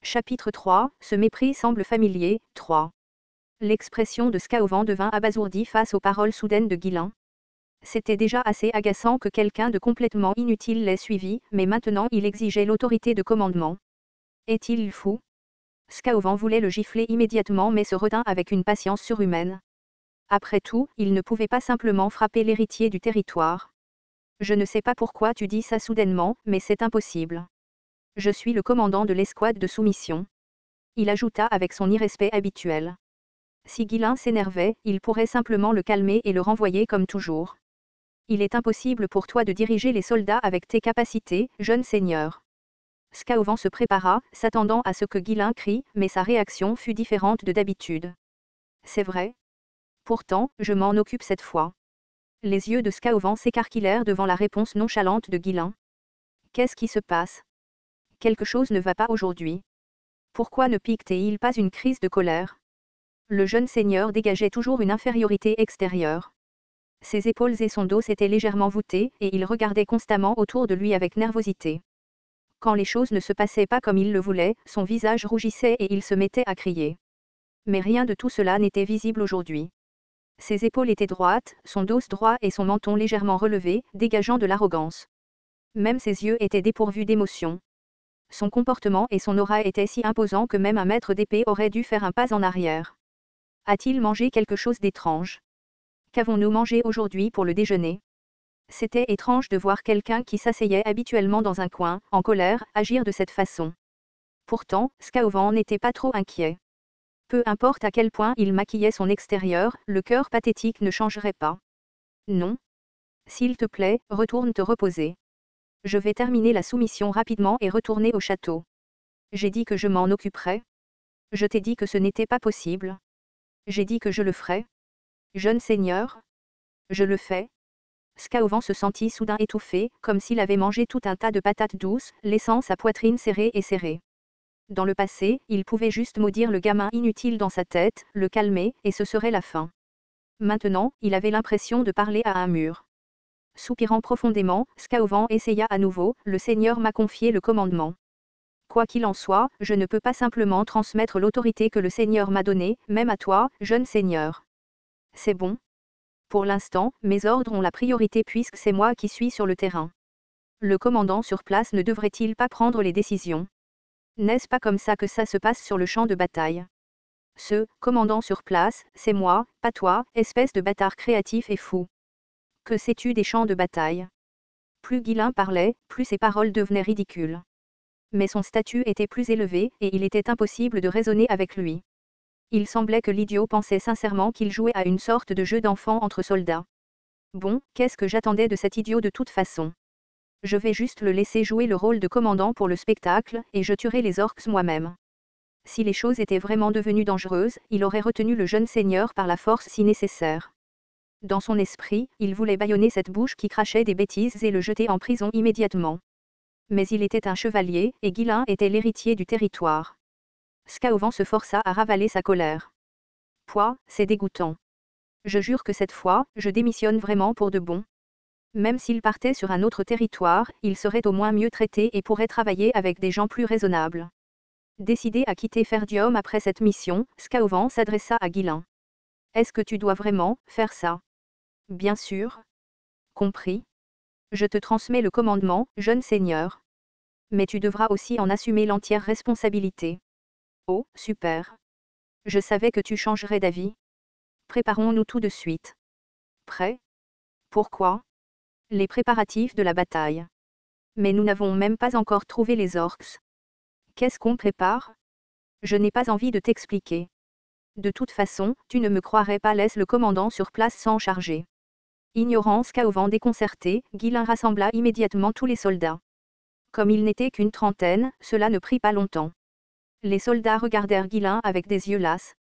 Chapitre 3, ce mépris semble familier, 3. L'expression de Scaovan devint abasourdie face aux paroles soudaines de Guillain. C'était déjà assez agaçant que quelqu'un de complètement inutile l'ait suivi, mais maintenant il exigeait l'autorité de commandement. Est-il fou? Scaovan voulait le gifler immédiatement mais se retint avec une patience surhumaine. Après tout, il ne pouvait pas simplement frapper l'héritier du territoire. Je ne sais pas pourquoi tu dis ça soudainement, mais c'est impossible. Je suis le commandant de l'escouade de soumission. Il ajouta avec son irrespect habituel. Si Guillain s'énervait, il pourrait simplement le calmer et le renvoyer comme toujours. Il est impossible pour toi de diriger les soldats avec tes capacités, jeune seigneur. Scaovan se prépara, s'attendant à ce que Guillain crie, mais sa réaction fut différente de d'habitude. C'est vrai. Pourtant, je m'en occupe cette fois. Les yeux de Scaovan s'écarquillèrent devant la réponse nonchalante de Guillain. Qu'est-ce qui se passe? Quelque chose ne va pas aujourd'hui. Pourquoi ne pique-t-il pas une crise de colère? Le jeune seigneur dégageait toujours une infériorité extérieure. Ses épaules et son dos s'étaient légèrement voûtés, et il regardait constamment autour de lui avec nervosité. Quand les choses ne se passaient pas comme il le voulait, son visage rougissait et il se mettait à crier. Mais rien de tout cela n'était visible aujourd'hui. Ses épaules étaient droites, son dos droit et son menton légèrement relevé, dégageant de l'arrogance. Même ses yeux étaient dépourvus d'émotion. Son comportement et son aura étaient si imposants que même un maître d'épée aurait dû faire un pas en arrière. A-t-il mangé quelque chose d'étrange? Qu'avons-nous mangé aujourd'hui pour le déjeuner? C'était étrange de voir quelqu'un qui s'asseyait habituellement dans un coin, en colère, agir de cette façon. Pourtant, Scaovan n'était pas trop inquiet. Peu importe à quel point il maquillait son extérieur, le cœur pathétique ne changerait pas. Non. S'il te plaît, retourne te reposer. Je vais terminer la soumission rapidement et retourner au château. J'ai dit que je m'en occuperais. Je t'ai dit que ce n'était pas possible. J'ai dit que je le ferais. Jeune seigneur. Je le fais. Scaovan se sentit soudain étouffé, comme s'il avait mangé tout un tas de patates douces, laissant sa poitrine serrée et serrée. Dans le passé, il pouvait juste maudire le gamin inutile dans sa tête, le calmer, et ce serait la fin. Maintenant, il avait l'impression de parler à un mur. Soupirant profondément, Scaovan essaya à nouveau, le Seigneur m'a confié le commandement. Quoi qu'il en soit, je ne peux pas simplement transmettre l'autorité que le Seigneur m'a donnée, même à toi, jeune Seigneur. C'est bon. Pour l'instant, mes ordres ont la priorité puisque c'est moi qui suis sur le terrain. Le commandant sur place ne devrait-il pas prendre les décisions? N'est-ce pas comme ça que ça se passe sur le champ de bataille? Ce commandant sur place, c'est moi, pas toi, espèce de bâtard créatif et fou. Que sais-tu des champs de bataille? Plus Guillain parlait, plus ses paroles devenaient ridicules. Mais son statut était plus élevé, et il était impossible de raisonner avec lui. Il semblait que l'idiot pensait sincèrement qu'il jouait à une sorte de jeu d'enfant entre soldats. Bon, qu'est-ce que j'attendais de cet idiot de toute façon? Je vais juste le laisser jouer le rôle de commandant pour le spectacle, et je tuerai les orques moi-même. Si les choses étaient vraiment devenues dangereuses, il aurait retenu le jeune seigneur par la force si nécessaire. Dans son esprit, il voulait bâillonner cette bouche qui crachait des bêtises et le jeter en prison immédiatement. Mais il était un chevalier, et Guillain était l'héritier du territoire. Scaovan se força à ravaler sa colère. Pouah, c'est dégoûtant. Je jure que cette fois, je démissionne vraiment pour de bon. Même s'il partait sur un autre territoire, il serait au moins mieux traité et pourrait travailler avec des gens plus raisonnables. Décidé à quitter Ferdium après cette mission, Scaovan s'adressa à Guillain. Est-ce que tu dois vraiment faire ça? Bien sûr. Compris. Je te transmets le commandement, jeune seigneur. Mais tu devras aussi en assumer l'entière responsabilité. Oh, super. Je savais que tu changerais d'avis. Préparons-nous tout de suite. Prêt? Pourquoi? Les préparatifs de la bataille. Mais nous n'avons même pas encore trouvé les orques. Qu'est-ce qu'on prépare? Je n'ai pas envie de t'expliquer. De toute façon, tu ne me croirais pas, laisse le commandant sur place s'en charger. Ignorant Scaovan déconcerté, Guillain rassembla immédiatement tous les soldats. Comme il n'était qu'une trentaine, cela ne prit pas longtemps. Les soldats regardèrent Guillain avec des yeux lasses.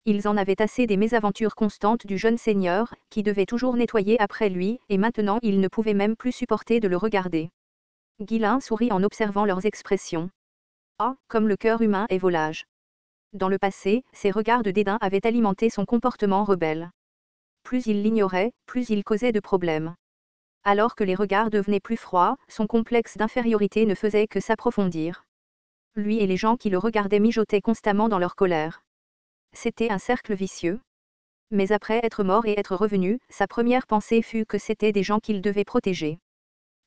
Ils en avaient assez des mésaventures constantes du jeune seigneur, qui devait toujours nettoyer après lui, et maintenant ils ne pouvaient même plus supporter de le regarder. Guillain sourit en observant leurs expressions. Ah, comme le cœur humain est volage. Dans le passé, ses regards de dédain avaient alimenté son comportement rebelle. Plus il l'ignorait, plus il causait de problèmes. Alors que les regards devenaient plus froids, son complexe d'infériorité ne faisait que s'approfondir. Lui et les gens qui le regardaient mijotaient constamment dans leur colère. C'était un cercle vicieux. Mais après être mort et être revenu, sa première pensée fut que c'étaient des gens qu'il devait protéger.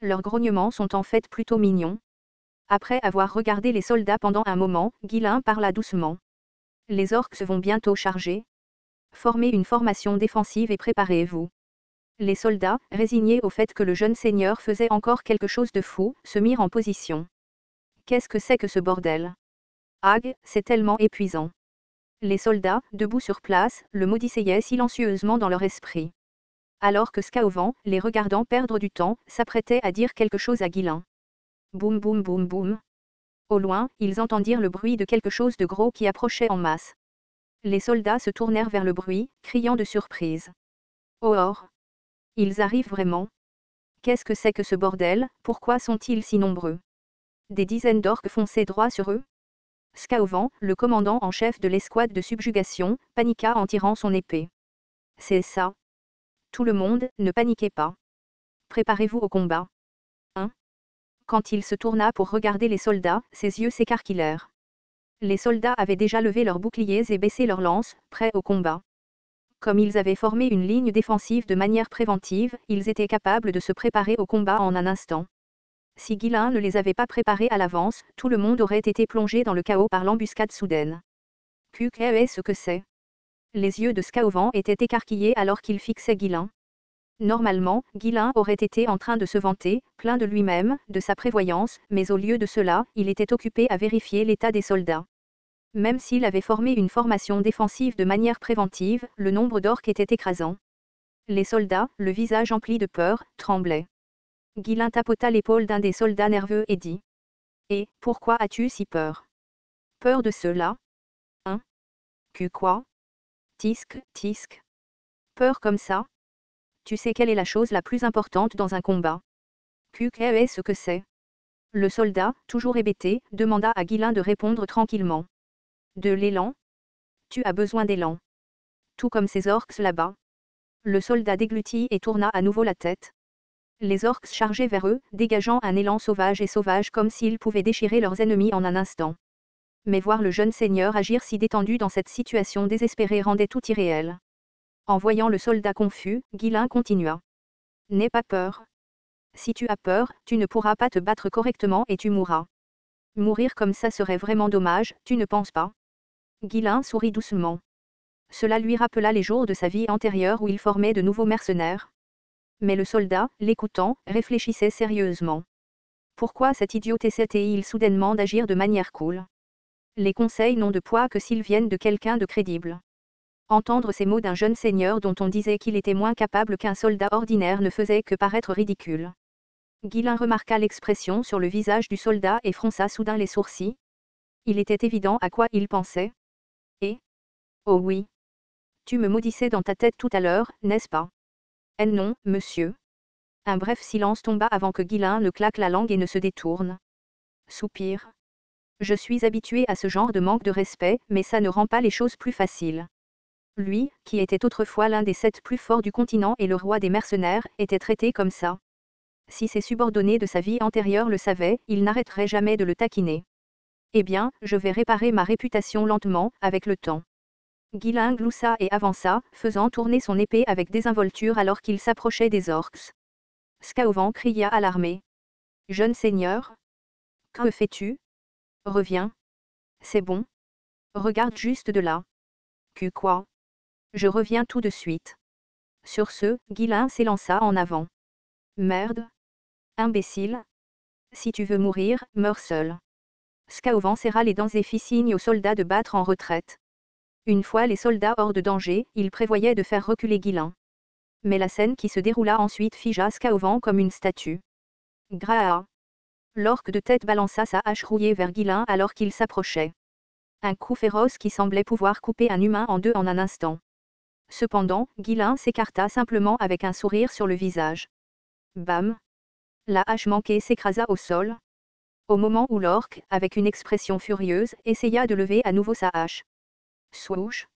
Leurs grognements sont en fait plutôt mignons. Après avoir regardé les soldats pendant un moment, Guilain parla doucement. Les orques vont bientôt charger. Formez une formation défensive et préparez-vous. Les soldats, résignés au fait que le jeune seigneur faisait encore quelque chose de fou, se mirent en position. Qu'est-ce que c'est que ce bordel? Ag, c'est tellement épuisant. Les soldats, debout sur place, le maudissaient silencieusement dans leur esprit. Alors que Scaovan, les regardant perdre du temps, s'apprêtait à dire quelque chose à Guilain. Boum boum boum boum. Au loin, ils entendirent le bruit de quelque chose de gros qui approchait en masse. Les soldats se tournèrent vers le bruit, criant de surprise. Oh or! Ils arrivent vraiment. Qu'est-ce que c'est que ce bordel? Pourquoi sont-ils si nombreux? Des dizaines d'orques fonçaient droit sur eux. Scaovan, le commandant en chef de l'escouade de subjugation, paniqua en tirant son épée. C'est ça. Tout le monde, ne paniquez pas. Préparez-vous au combat. Hein? Quand il se tourna pour regarder les soldats, ses yeux s'écarquillèrent. Les soldats avaient déjà levé leurs boucliers et baissé leurs lances, prêts au combat. Comme ils avaient formé une ligne défensive de manière préventive, ils étaient capables de se préparer au combat en un instant. Si Guilain ne les avait pas préparés à l'avance, tout le monde aurait été plongé dans le chaos par l'embuscade soudaine. Qu'est-ce que c'est? Les yeux de Scaovan étaient écarquillés alors qu'il fixait Guilain. Normalement, Guilain aurait été en train de se vanter, plein de lui-même, de sa prévoyance, mais au lieu de cela, il était occupé à vérifier l'état des soldats. Même s'il avait formé une formation défensive de manière préventive, le nombre d'orques était écrasant. Les soldats, le visage empli de peur, tremblaient. Guilain tapota l'épaule d'un des soldats nerveux et dit. Et, pourquoi as-tu si peur? Peur de cela? Hein? Que quoi? Tisque, tisque. Peur comme ça? Tu sais quelle est la chose la plus importante dans un combat? Qu'est-ce que c'est? Le soldat, toujours hébété, demanda à Guilain de répondre tranquillement. De l'élan? Tu as besoin d'élan. Tout comme ces orques là-bas. Le soldat déglutit et tourna à nouveau la tête. Les orques chargeaient vers eux, dégageant un élan sauvage et sauvage comme s'ils pouvaient déchirer leurs ennemis en un instant. Mais voir le jeune seigneur agir si détendu dans cette situation désespérée rendait tout irréel. En voyant le soldat confus, Guilain continua. N'aie pas peur. Si tu as peur, tu ne pourras pas te battre correctement et tu mourras. Mourir comme ça serait vraiment dommage, tu ne penses pas? Guilain sourit doucement. Cela lui rappela les jours de sa vie antérieure où il formait de nouveaux mercenaires. Mais le soldat, l'écoutant, réfléchissait sérieusement. Pourquoi cet idiot essaie-t-il soudainement d'agir de manière cool? Les conseils n'ont de poids que s'ils viennent de quelqu'un de crédible. Entendre ces mots d'un jeune seigneur dont on disait qu'il était moins capable qu'un soldat ordinaire ne faisait que paraître ridicule. Guilain remarqua l'expression sur le visage du soldat et fronça soudain les sourcils. Il était évident à quoi il pensait. Et? Oh oui. Tu me maudissais dans ta tête tout à l'heure, n'est-ce pas? Eh non, monsieur. Un bref silence tomba avant que Guilain ne claque la langue et ne se détourne. Soupir. Je suis habitué à ce genre de manque de respect, mais ça ne rend pas les choses plus faciles. Lui, qui était autrefois l'un des 7 plus forts du continent et le roi des mercenaires, était traité comme ça. Si ses subordonnés de sa vie antérieure le savaient, ils n'arrêteraient jamais de le taquiner. Eh bien, je vais réparer ma réputation lentement, avec le temps. Guilain gloussa et avança, faisant tourner son épée avec désinvolture alors qu'il s'approchait des orques. Scaovan cria alarmé. Jeune seigneur? Que fais-tu? Reviens. C'est bon. Regarde juste de là. Que quoi? Je reviens tout de suite. Sur ce, Guilain s'élança en avant. Merde. Imbécile. Si tu veux mourir, meurs seul. Scaovan serra les dents et fit signe aux soldats de battre en retraite. Une fois les soldats hors de danger, il prévoyait de faire reculer Guilain. Mais la scène qui se déroula ensuite figea Scaovan comme une statue. Graa. L'orque de tête balança sa hache rouillée vers Guilain alors qu'il s'approchait. Un coup féroce qui semblait pouvoir couper un humain en deux en un instant. Cependant, Guilain s'écarta simplement avec un sourire sur le visage. Bam! La hache manquée s'écrasa au sol. Au moment où l'orque, avec une expression furieuse, essaya de lever à nouveau sa hache. Swoosh!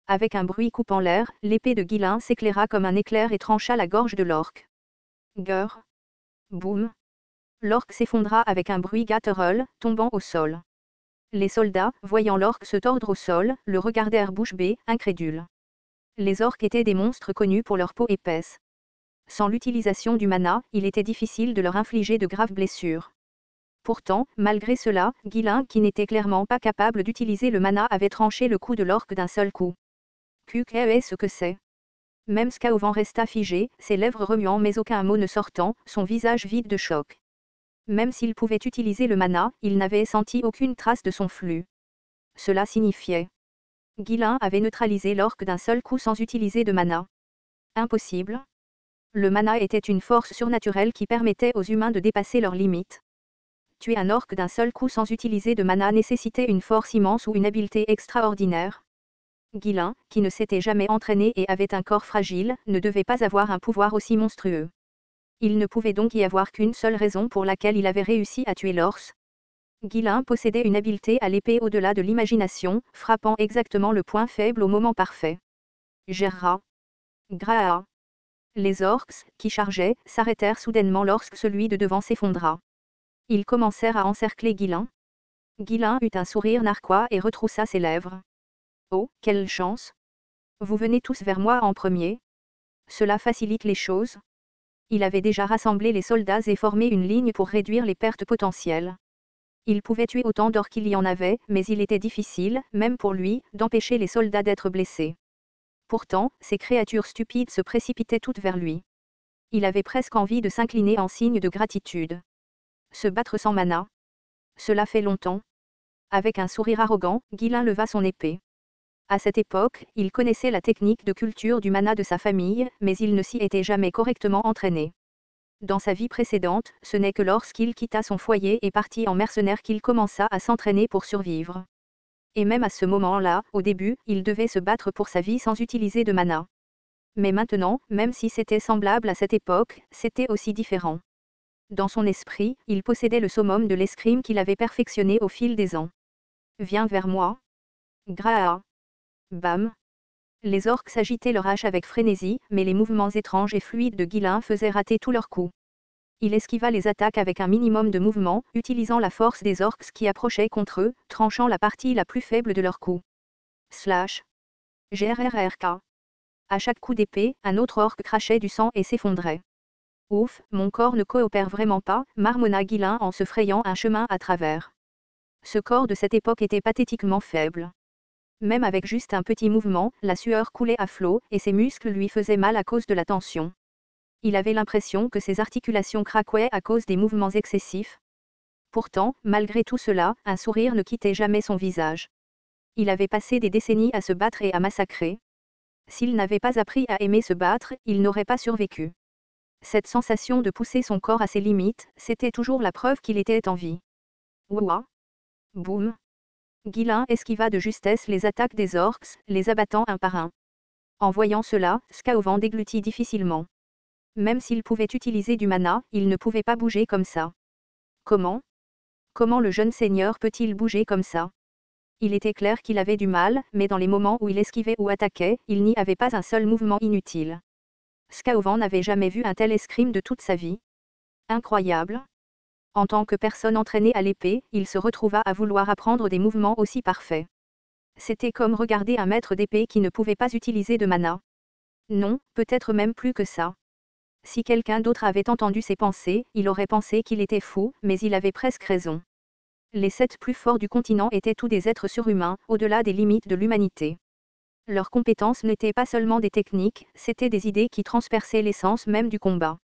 Avec un bruit coupant l'air, l'épée de Guilain s'éclaira comme un éclair et trancha la gorge de l'orque. Gurr! Boum! L'orque s'effondra avec un bruit guttural, tombant au sol. Les soldats, voyant l'orque se tordre au sol, le regardèrent bouche bée, incrédules. Les orques étaient des monstres connus pour leur peau épaisse. Sans l'utilisation du mana, il était difficile de leur infliger de graves blessures. Pourtant, malgré cela, Guilin, qui n'était clairement pas capable d'utiliser le mana, avait tranché le cou de l'orque d'un seul coup. Qu'est ce que c'est? Même Scaovan resta figé, ses lèvres remuant mais aucun mot ne sortant, son visage vide de choc. Même s'il pouvait utiliser le mana, il n'avait senti aucune trace de son flux. Cela signifiait. Guilin avait neutralisé l'orque d'un seul coup sans utiliser de mana. Impossible. Le mana était une force surnaturelle qui permettait aux humains de dépasser leurs limites. Tuer un orque d'un seul coup sans utiliser de mana nécessitait une force immense ou une habileté extraordinaire. Guilin, qui ne s'était jamais entraîné et avait un corps fragile, ne devait pas avoir un pouvoir aussi monstrueux. Il ne pouvait donc y avoir qu'une seule raison pour laquelle il avait réussi à tuer l'orse. Guilin possédait une habileté à l'épée au-delà de l'imagination, frappant exactement le point faible au moment parfait. Gerra. Graa. Les orques, qui chargeaient, s'arrêtèrent soudainement lorsque celui de devant s'effondra. Ils commencèrent à encercler Guilin. Guilin eut un sourire narquois et retroussa ses lèvres. Oh, quelle chance! Vous venez tous vers moi en premier. Cela facilite les choses. Il avait déjà rassemblé les soldats et formé une ligne pour réduire les pertes potentielles. Il pouvait tuer autant d'orques qu'il y en avait, mais il était difficile, même pour lui, d'empêcher les soldats d'être blessés. Pourtant, ces créatures stupides se précipitaient toutes vers lui. Il avait presque envie de s'incliner en signe de gratitude. Se battre sans mana. Cela fait longtemps. Avec un sourire arrogant, Guilin leva son épée. À cette époque, il connaissait la technique de culture du mana de sa famille, mais il ne s'y était jamais correctement entraîné. Dans sa vie précédente, ce n'est que lorsqu'il quitta son foyer et partit en mercenaire qu'il commença à s'entraîner pour survivre. Et même à ce moment-là, au début, il devait se battre pour sa vie sans utiliser de mana. Mais maintenant, même si c'était semblable à cette époque, c'était aussi différent. Dans son esprit, il possédait le summum de l'escrime qu'il avait perfectionné au fil des ans. Viens vers moi. Graa. Bam. Les orques s'agitaient leur hache avec frénésie, mais les mouvements étranges et fluides de Guilin faisaient rater tous leurs coups. Il esquiva les attaques avec un minimum de mouvement, utilisant la force des orques qui approchaient contre eux, tranchant la partie la plus faible de leur coup. Slash. GRRRK. À chaque coup d'épée, un autre orque crachait du sang et s'effondrait. Ouf, mon corps ne coopère vraiment pas, marmonna Guilin en se frayant un chemin à travers. Ce corps de cette époque était pathétiquement faible. Même avec juste un petit mouvement, la sueur coulait à flot, et ses muscles lui faisaient mal à cause de la tension. Il avait l'impression que ses articulations craquaient à cause des mouvements excessifs. Pourtant, malgré tout cela, un sourire ne quittait jamais son visage. Il avait passé des décennies à se battre et à massacrer. S'il n'avait pas appris à aimer se battre, il n'aurait pas survécu. Cette sensation de pousser son corps à ses limites, c'était toujours la preuve qu'il était en vie. Ouah! Boum! Guilin esquiva de justesse les attaques des orques, les abattant un par un. En voyant cela, Scaovan déglutit difficilement. Même s'il pouvait utiliser du mana, il ne pouvait pas bouger comme ça. Comment? Comment le jeune seigneur peut-il bouger comme ça? Il était clair qu'il avait du mal, mais dans les moments où il esquivait ou attaquait, il n'y avait pas un seul mouvement inutile. Scaovan n'avait jamais vu un tel escrime de toute sa vie. Incroyable. En tant que personne entraînée à l'épée, il se retrouva à vouloir apprendre des mouvements aussi parfaits. C'était comme regarder un maître d'épée qui ne pouvait pas utiliser de mana. Non, peut-être même plus que ça. Si quelqu'un d'autre avait entendu ses pensées, il aurait pensé qu'il était fou, mais il avait presque raison. Les 7 plus forts du continent étaient tous des êtres surhumains, au-delà des limites de l'humanité. Leurs compétences n'étaient pas seulement des techniques, c'étaient des idées qui transperçaient l'essence même du combat.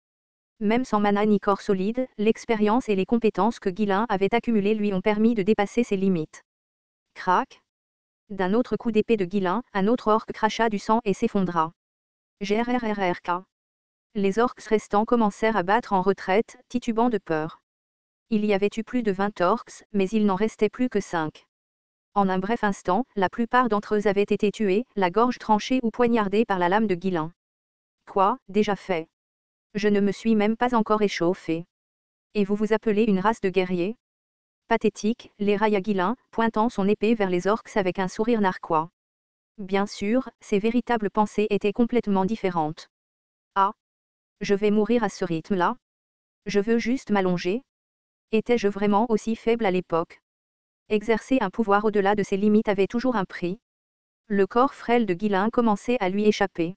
Même sans mana ni corps solide, l'expérience et les compétences que Guilin avait accumulées lui ont permis de dépasser ses limites. Crac! D'un autre coup d'épée de Guilin, un autre orque cracha du sang et s'effondra. GRRRRK. Les orques restants commencèrent à battre en retraite, titubant de peur. Il y avait eu plus de 20 orques, mais il n'en restait plus que 5. En un bref instant, la plupart d'entre eux avaient été tués, la gorge tranchée ou poignardée par la lame de Guilin. Quoi, déjà fait? Je ne me suis même pas encore échauffé. Et vous vous appelez une race de guerriers? Pathétique, l'érailla Guilin, pointant son épée vers les orques avec un sourire narquois. Bien sûr, ses véritables pensées étaient complètement différentes. Ah! Je vais mourir à ce rythme-là? Je veux juste m'allonger? Étais-je vraiment aussi faible à l'époque? Exercer un pouvoir au-delà de ses limites avait toujours un prix. Le corps frêle de Guillain commençait à lui échapper.